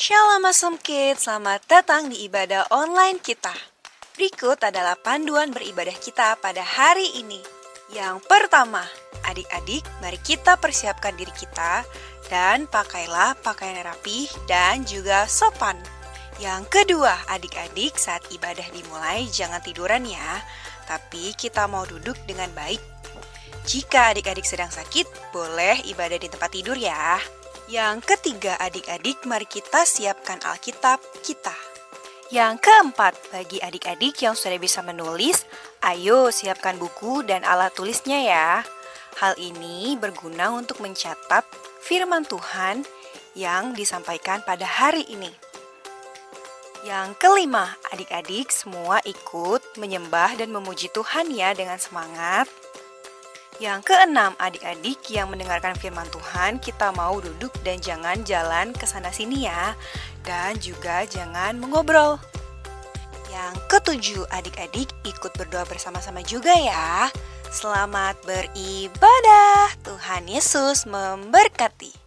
Shalom Awesome Kids, selamat datang di ibadah online kita. Berikut adalah panduan beribadah kita pada hari ini. Yang pertama, adik-adik, mari kita persiapkan diri kita dan pakailah pakaian yang rapih dan juga sopan. Yang kedua, adik-adik, saat ibadah dimulai jangan tiduran ya, tapi kita mau duduk dengan baik. Jika adik-adik sedang sakit, boleh ibadah di tempat tidur ya. Yang ketiga, adik-adik, mari kita siapkan Alkitab kita. Yang keempat, bagi adik-adik yang sudah bisa menulis, ayo siapkan buku dan alat tulisnya ya. Hal ini berguna untuk mencatat firman Tuhan yang disampaikan pada hari ini. Yang kelima, adik-adik semua ikut menyembah dan memuji Tuhan ya dengan semangat. Yang keenam, adik-adik yang mendengarkan firman Tuhan, kita mau duduk dan jangan jalan ke sana sini ya. Dan juga jangan mengobrol. Yang ketujuh, adik-adik ikut berdoa bersama-sama juga ya. Selamat beribadah. Tuhan Yesus memberkati.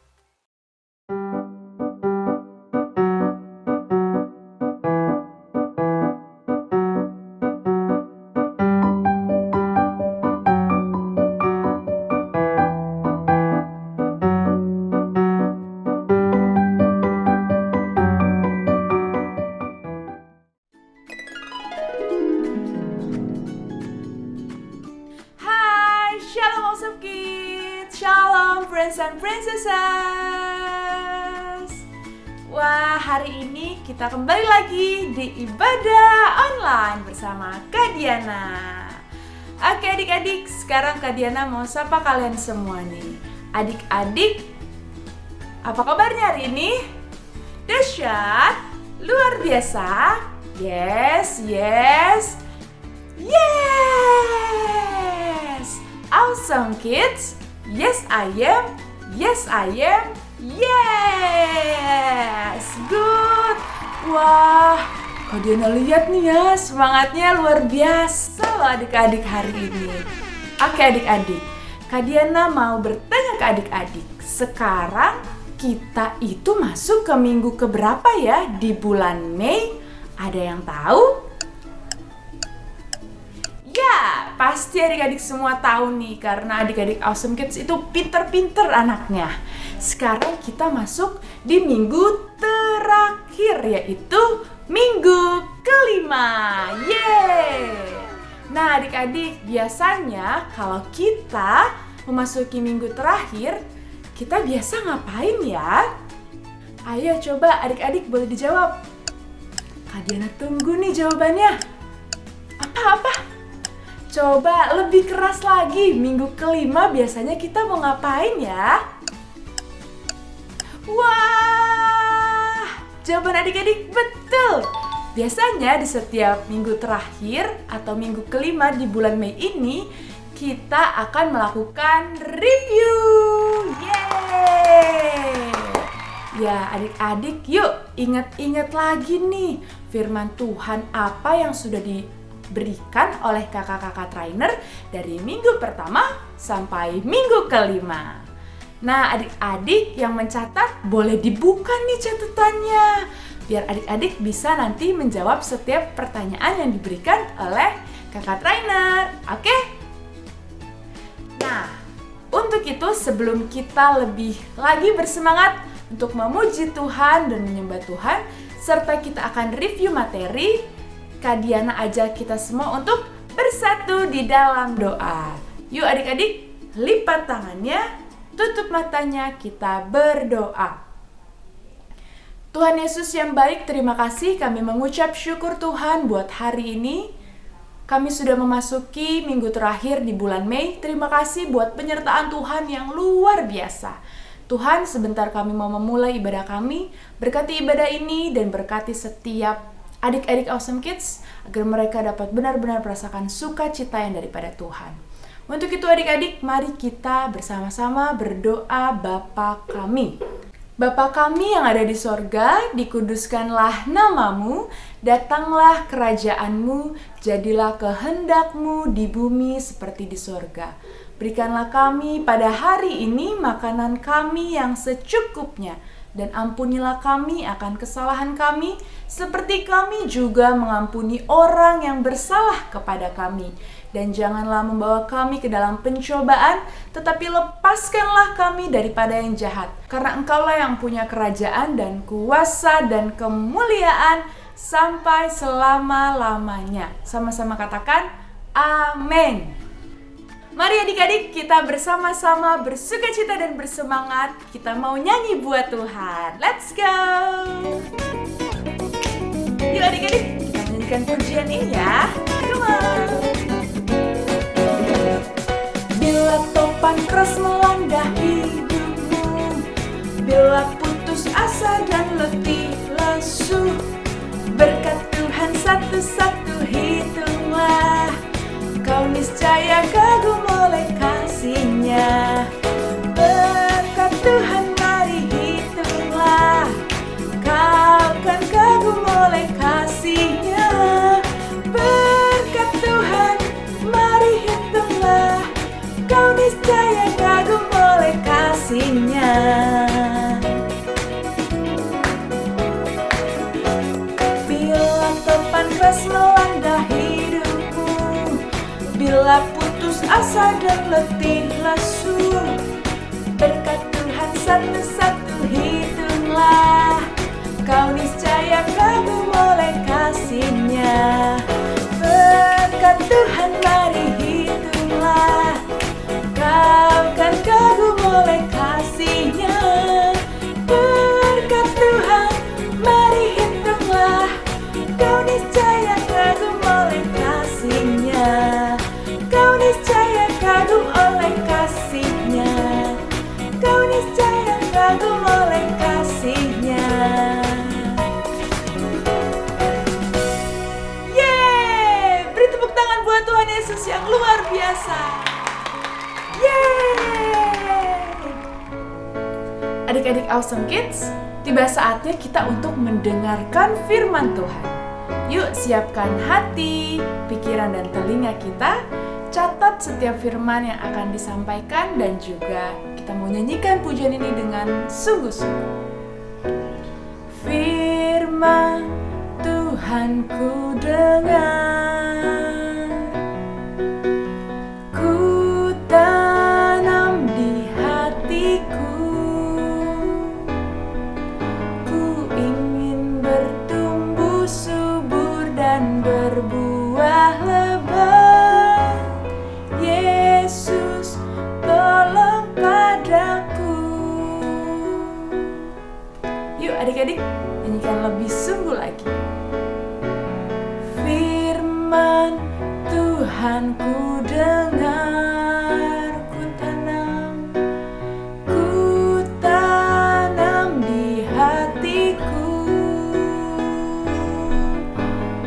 Shalom Awesome Kids, Shalom Friends and Princesses. Wah, hari ini kita kembali lagi di ibadah online bersama Kak Diana. Oke adik-adik, sekarang Kak Diana mau sapa kalian semua nih. Adik-adik, apa kabarnya hari ini? Dahsyat, luar biasa. Yes. Awesome kids, yes I am, yes, good. Wah, Kak Diana lihat nih ya, semangatnya luar biasa loh adik-adik hari ini. Oke adik-adik, Kak Diana mau bertanya ke adik-adik, sekarang kita itu masuk ke minggu keberapa ya di bulan Mei? Ada yang tahu? Ya, pasti adik-adik semua tahu nih, karena adik-adik Awesome Kids itu pinter-pinter anaknya. Sekarang kita masuk di minggu terakhir, yaitu minggu kelima. Yeay! Nah adik-adik, biasanya kalau kita memasuki minggu terakhir, kita biasa ngapain ya? Ayo coba adik-adik boleh dijawab. Kak Diana tunggu nih jawabannya. Apa? Coba lebih keras lagi, minggu kelima biasanya kita mau ngapain ya? Wah, jawaban adik-adik betul. Biasanya di setiap minggu terakhir atau minggu kelima di bulan Mei ini, kita akan melakukan review. Yeay! Ya adik-adik, yuk ingat-ingat lagi nih firman Tuhan apa yang sudah diberikan oleh kakak-kakak trainer dari minggu pertama sampai minggu kelima. Nah adik-adik yang mencatat boleh dibuka nih catatannya, biar adik-adik bisa nanti menjawab setiap pertanyaan yang diberikan oleh kakak trainer. Oke? Nah untuk itu sebelum kita lebih lagi bersemangat untuk memuji Tuhan dan menyembah Tuhan, serta kita akan review materi, Kak Diana ajak kita semua untuk bersatu di dalam doa. Yuk adik-adik, lipat tangannya, tutup matanya, kita berdoa. Tuhan Yesus yang baik, terima kasih kami mengucap syukur Tuhan buat hari ini. Kami sudah memasuki minggu terakhir di bulan Mei. Terima kasih buat penyertaan Tuhan yang luar biasa. Tuhan, sebentar kami mau memulai ibadah kami. Berkati ibadah ini dan berkati setiap adik-adik Awesome Kids agar mereka dapat benar-benar merasakan sukacita yang daripada Tuhan. Untuk itu adik-adik, mari kita bersama-sama berdoa Bapa kami. Bapa kami yang ada di sorga, dikuduskanlah namamu, datanglah kerajaanmu, jadilah kehendakmu di bumi seperti di sorga. Berikanlah kami pada hari ini makanan kami yang secukupnya, Dan ampunilah kami akan kesalahan kami, seperti kami juga mengampuni orang yang bersalah kepada kami. Dan janganlah membawa kami ke dalam pencobaan, tetapi lepaskanlah kami daripada yang jahat. Karena Engkaulah yang punya kerajaan dan kuasa dan kemuliaan sampai selama-lamanya. Sama-sama katakan, amin. Mari adik-adik, kita bersama-sama bersukacita dan bersemangat. Kita mau nyanyi buat Tuhan. Let's go! Yuk adik-adik, kita nyanyikan pujian ini ya. Come on! Bila topan keras melanda hidupmu, bila putus asa dan letih lesu, berkat Tuhan satu-satu hitunglah, kau niscaya kagum oleh kasih-Nya. Berkat Tuhan mari hitunglah, kau kan kagum oleh kasih-Nya. Berkat Tuhan mari hitunglah, kau niscaya kagum oleh kasih-Nya. Bila topan keras melanda hidupmu, bila putus asa dan letih lesu, berkat Tuhan satu-satu hitunglah, kau niscaya kagum oleh kasih-Nya. Berkat Tuhan mari hitunglah, kau kan kagum oleh kasih-Nya. Berkat Tuhan mari hitunglah, kau niscaya kagum oleh kasih-Nya. Kau niscaya kagum oleh kasih-Nya. Kau niscaya kagum oleh kasih-Nya. Yeay! Beri tepuk tangan buat Tuhan Yesus yang luar biasa. Yeay! Adik-adik Awesome Kids, tiba saatnya kita untuk mendengarkan firman Tuhan. Yuk siapkan hati, pikiran dan telinga kita. Catat setiap firman yang akan disampaikan dan juga kita mau nyanyikan pujian ini dengan sungguh-sungguh. Firman Tuhan ku dengar, ku tanam di hatiku, ku ingin bertumbuh subur dan berbuah lebat. Yesus, tolong padaku. Yuk adik-adik, nyanyikan lebih sungguh lagi. Firman Tuhan ku dengar, ku tanam di hatiku,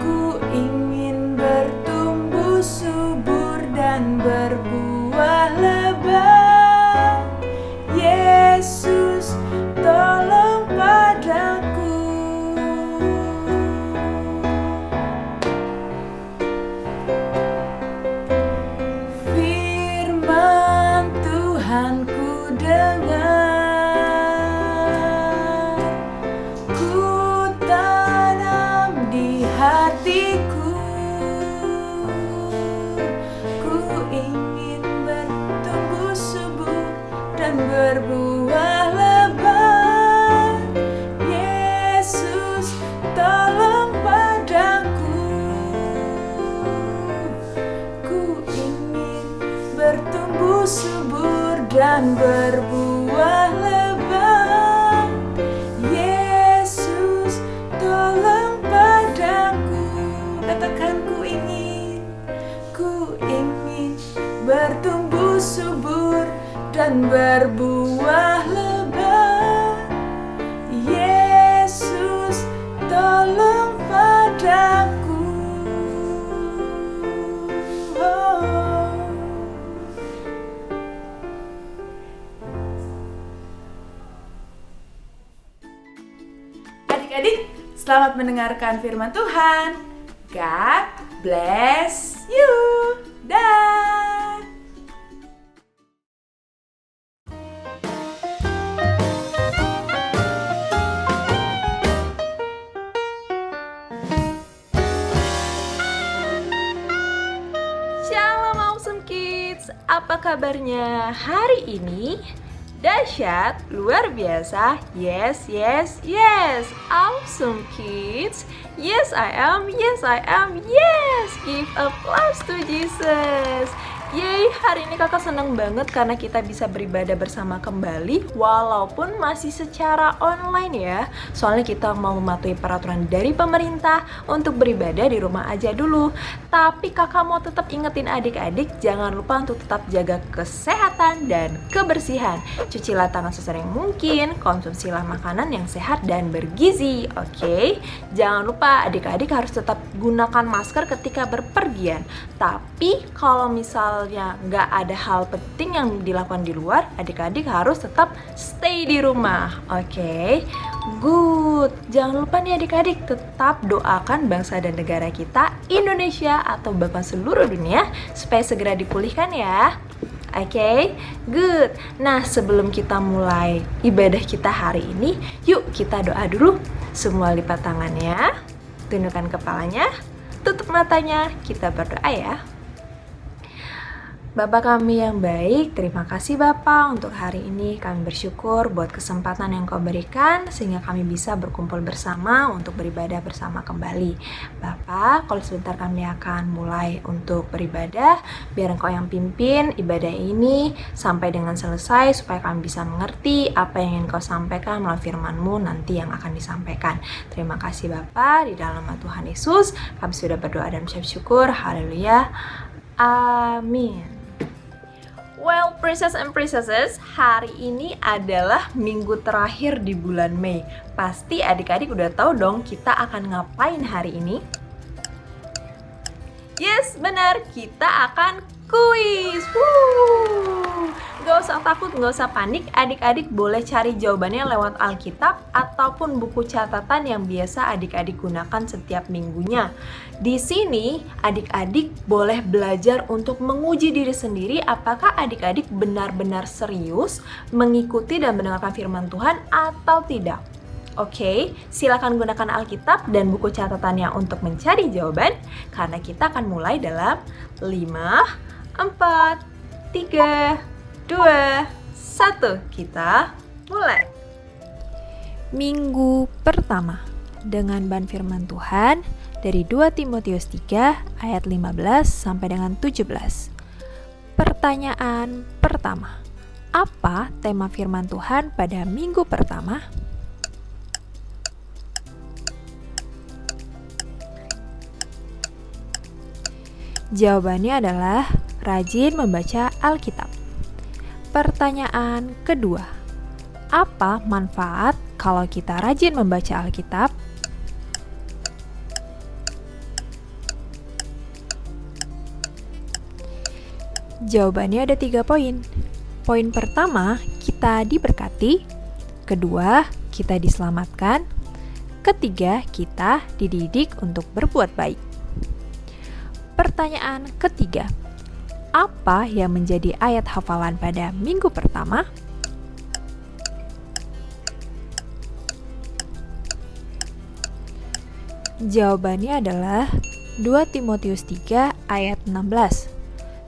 ku ingin bertumbuh subur dan berbuah lebat. Yesus, tolong padaku. Firman Tuhan ku dengar, ku tanam di hatiku, ku ingin bertumbuh subur dan berbuah lebat. Yesus, tolong padaku. Ku ingin bertumbuh subur dan berbuah lebat. Yesus, tolong padaku. Katakan ku ingin bertumbuh subur dan berbuah lebat. Yesus, tolong padaku. Oh. Adik-adik, selamat mendengarkan firman Tuhan. God bless you. Dah. apa kabarnya hari ini? Dahsyat, luar biasa, yes, yes, yes, awesome kids, yes I am, yes, give applause to Jesus. Yeay, hari ini kakak seneng banget karena kita bisa beribadah bersama kembali walaupun masih secara online ya. Soalnya kita mau mematuhi peraturan dari pemerintah untuk beribadah di rumah aja dulu. Tapi kakak mau tetap ingetin adik-adik jangan lupa untuk tetap jaga kesehatan dan kebersihan. Cucilah tangan sesering mungkin, konsumsilah makanan yang sehat dan bergizi, oke? Jangan lupa adik-adik harus tetap gunakan masker ketika berpergian. Tapi kalau misalnya nggak ada hal penting yang dilakukan di luar, adik-adik harus tetap stay di rumah, oke? Good. Jangan lupa nih adik-adik tetap doakan bangsa dan negara kita, Indonesia atau bahkan seluruh dunia supaya segera dipulihkan ya. Oke, good. Nah, sebelum kita mulai ibadah kita hari ini, yuk kita doa dulu. Semua lipat tangannya, tundukkan kepalanya, tutup matanya, kita berdoa ya. Bapa kami yang baik, terima kasih Bapa untuk hari ini. Kami bersyukur buat kesempatan yang Kau berikan sehingga kami bisa berkumpul bersama untuk beribadah bersama kembali. Bapa, kalau sebentar kami akan mulai untuk beribadah, biar Engkau yang pimpin ibadah ini sampai dengan selesai supaya kami bisa mengerti apa yang ingin Kau sampaikan melalui firman-Mu nanti yang akan disampaikan. Terima kasih Bapa, di dalam nama Tuhan Yesus kami sudah berdoa dan mengucap syukur. Haleluya. Amin. Well, princess and princesses, hari ini adalah minggu terakhir di bulan Mei. Pasti adik-adik udah tahu dong kita akan ngapain hari ini? Yes, benar, kita akan kuis. Gak usah takut, gak usah panik, adik-adik boleh cari jawabannya lewat Alkitab ataupun buku catatan yang biasa adik-adik gunakan setiap minggunya. Di sini, adik-adik boleh belajar untuk menguji diri sendiri apakah adik-adik benar-benar serius mengikuti dan mendengarkan firman Tuhan atau tidak. Oke, silakan gunakan Alkitab dan buku catatannya untuk mencari jawaban karena kita akan mulai dalam 5, 4, 3, 2, 1, kita mulai. Minggu pertama dengan bahan firman Tuhan dari 2 Timotius 3 ayat 15 sampai dengan 17. Pertanyaan pertama, apa tema firman Tuhan pada minggu pertama? Jawabannya adalah rajin membaca Alkitab. Pertanyaan kedua, apa manfaat kalau kita rajin membaca Alkitab? Jawabannya ada 3 poin. Poin pertama, kita diberkati. Kedua, kita diselamatkan. Ketiga, kita dididik untuk berbuat baik. Pertanyaan ketiga, apa yang menjadi ayat hafalan pada minggu pertama? Jawabannya adalah 2 Timotius 3 ayat 16.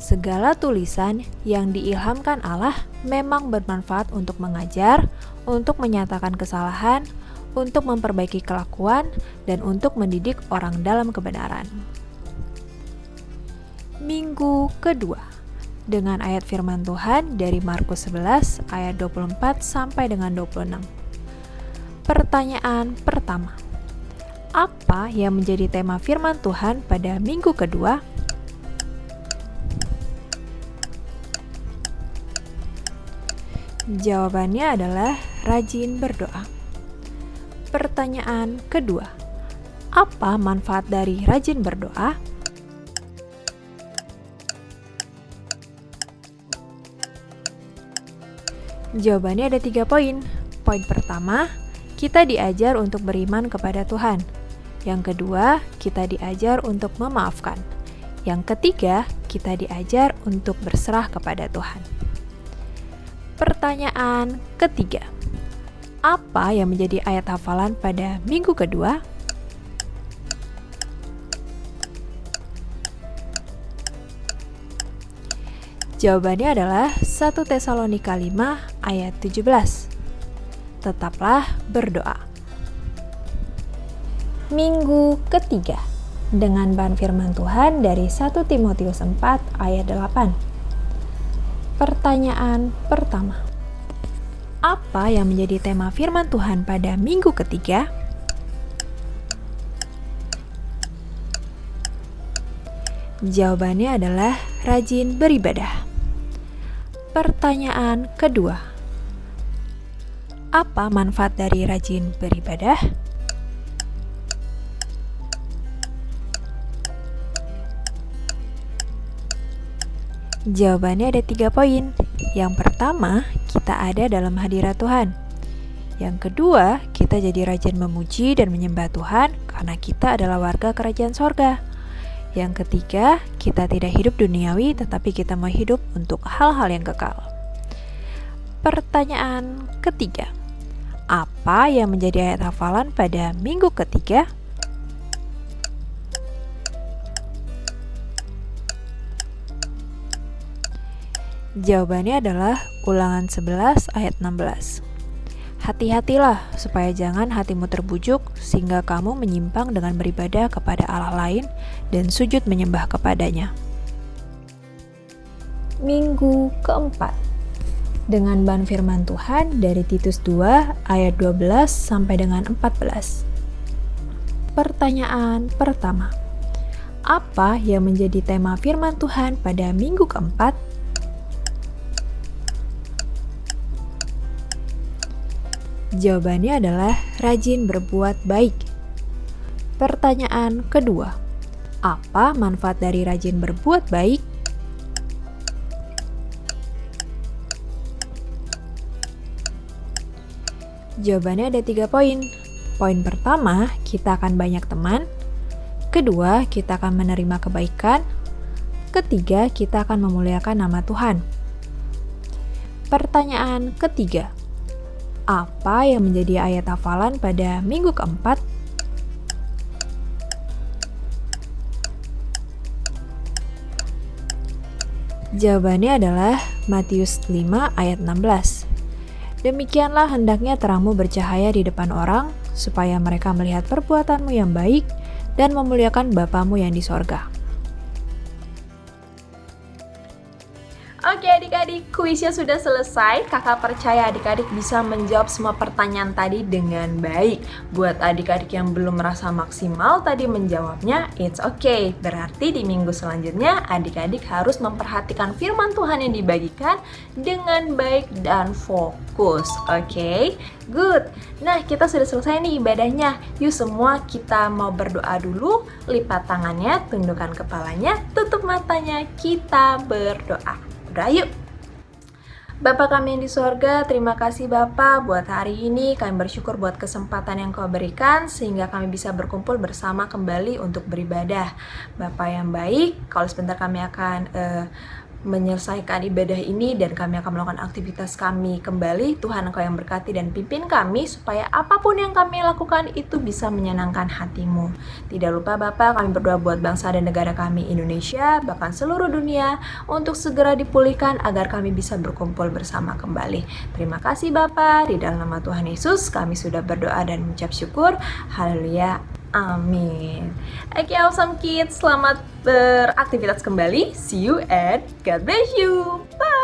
Segala tulisan yang diilhamkan Allah memang bermanfaat untuk mengajar, untuk menyatakan kesalahan, untuk memperbaiki kelakuan, dan untuk mendidik orang dalam kebenaran. Minggu kedua dengan ayat firman Tuhan dari Markus 11 ayat 24 sampai dengan 26. Pertanyaan pertama, apa yang menjadi tema firman Tuhan pada minggu kedua? Jawabannya adalah rajin berdoa. Pertanyaan kedua, apa manfaat dari rajin berdoa? Jawabannya ada 3 poin. Poin pertama, kita diajar untuk beriman kepada Tuhan. Yang kedua, kita diajar untuk memaafkan. Yang ketiga, kita diajar untuk berserah kepada Tuhan. Pertanyaan ketiga, apa yang menjadi ayat hafalan pada minggu kedua? Jawabannya adalah 1 Tesalonika 5 ayat 17. Tetaplah berdoa. Minggu ketiga dengan bahan firman Tuhan dari 1 Timotius 4 ayat 8. Pertanyaan pertama. Apa yang menjadi tema firman Tuhan pada minggu ketiga? Jawabannya adalah rajin beribadah. Pertanyaan kedua. Apa manfaat dari rajin beribadah? Jawabannya ada 3 poin. Yang pertama, kita ada dalam hadirat Tuhan. Yang kedua, kita jadi rajin memuji dan menyembah Tuhan karena kita adalah warga kerajaan sorga. Yang ketiga, kita tidak hidup duniawi tetapi kita mau hidup untuk hal-hal yang kekal. Pertanyaan ketiga. Apa yang menjadi ayat hafalan pada minggu ketiga? Jawabannya adalah Ulangan 11 ayat 16. Hati-hatilah supaya jangan hatimu terbujuk sehingga kamu menyimpang dengan beribadah kepada Allah lain dan sujud menyembah kepadanya. Minggu keempat dengan bahan firman Tuhan dari Titus 2 ayat 12 sampai dengan 14. Pertanyaan pertama. Apa yang menjadi tema firman Tuhan pada minggu keempat? Jawabannya adalah rajin berbuat baik. Pertanyaan kedua. Apa manfaat dari rajin berbuat baik? Jawabannya ada 3 poin. Poin pertama, kita akan banyak teman. Kedua, kita akan menerima kebaikan. Ketiga, kita akan memuliakan nama Tuhan. Pertanyaan ketiga. Apa yang menjadi ayat hafalan pada minggu keempat? Jawabannya adalah Matius 5 ayat 16. Demikianlah hendaknya terangmu bercahaya di depan orang, supaya mereka melihat perbuatanmu yang baik dan memuliakan Bapamu yang di sorga. Oke adik-adik, kuisnya sudah selesai. Kakak percaya adik-adik bisa menjawab semua pertanyaan tadi dengan baik. Buat adik-adik yang belum merasa maksimal tadi menjawabnya, it's okay. Berarti di minggu selanjutnya adik-adik harus memperhatikan firman Tuhan yang dibagikan dengan baik dan fokus. Oke, good. Nah, kita sudah selesai nih ibadahnya. Yuk semua kita mau berdoa dulu. Lipat tangannya, tundukkan kepalanya, tutup matanya, kita berdoa. Udah yuk. Bapa kami yang di sorga, terima kasih Bapa buat hari ini. Kami bersyukur buat kesempatan yang Kau berikan sehingga kami bisa berkumpul bersama kembali untuk beribadah. Bapa yang baik, kalau sebentar kami akan menyelesaikan ibadah ini dan kami akan melakukan aktivitas kami kembali. Tuhan Engkau yang berkati dan pimpin kami supaya apapun yang kami lakukan itu bisa menyenangkan hati-Mu. Tidak lupa Bapa, kami berdoa buat bangsa dan negara kami Indonesia, bahkan seluruh dunia untuk segera dipulihkan agar kami bisa berkumpul bersama kembali. Terima kasih Bapa, di dalam nama Tuhan Yesus kami sudah berdoa dan mengucap syukur. Haleluya. Amin. Oke, awesome kids, selamat beraktivitas kembali. See you and God bless you. Bye.